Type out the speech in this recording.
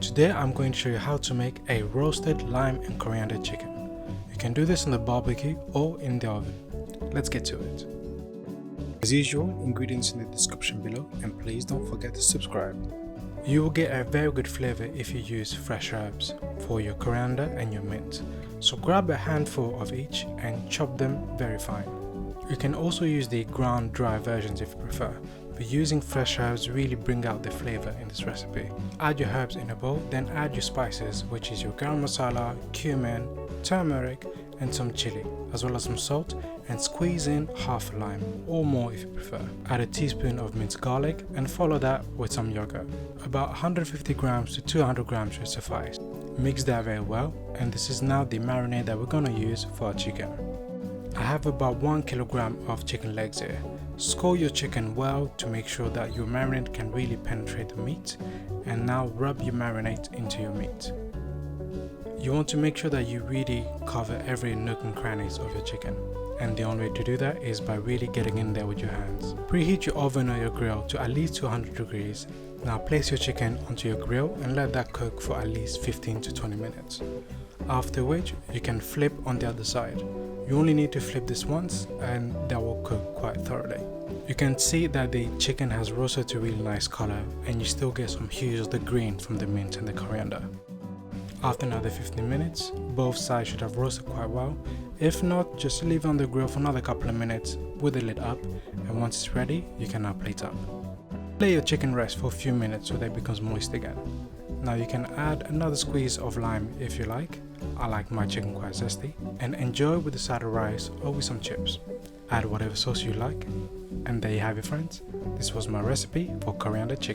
Today I'm going to show you how to make a roasted lime and coriander chicken. You can do this on the barbecue or in the oven. Let's get to it. As usual, ingredients in the description below, and please don't forget to subscribe. You will get a very good flavor if you use fresh herbs for your coriander and your mint. So grab a handful of each and chop them very fine. You can also use the ground dry versions if you prefer, but using fresh herbs really bring out the flavor in this recipe. Add your herbs in a bowl, then add your spices, which is your Garam Masala, Cumin, Turmeric and some Chilli, as well as some salt, and squeeze in half a lime, or more if you prefer. Add a teaspoon of minced garlic and follow that with some yogurt. About 150 grams to 200 grams should suffice. Mix that very well, and this is now the marinade that we're gonna use for our chicken. I have about 1 kilogram of chicken legs here. Score your chicken well to make sure that your marinade can really penetrate the meat, and now rub your marinade into your meat. You want to make sure that you really cover every nook and crannies of your chicken, and the only way to do that is by really getting in there with your hands. Preheat your oven or your grill to at least 200 degrees. Now place your chicken onto your grill and let that cook for at least 15 to 20 minutes. After which you can flip on the other side. You only need to flip this once and that will cook quite thoroughly. You can see that the chicken has roasted to a really nice color, and you still get some hues of the green from the mint and the coriander. After another 15 minutes, both sides should have roasted quite well. If not, just leave it on the grill for another couple of minutes with the lid up, and once it's ready, you can now plate up. Let your chicken rest for a few minutes so that it becomes moist again. Now you can add another squeeze of lime if you like. I like my chicken quite zesty, and enjoy with a side of rice or with some chips. Add whatever sauce you like, and there you have it, friends. This was my recipe for coriander chicken.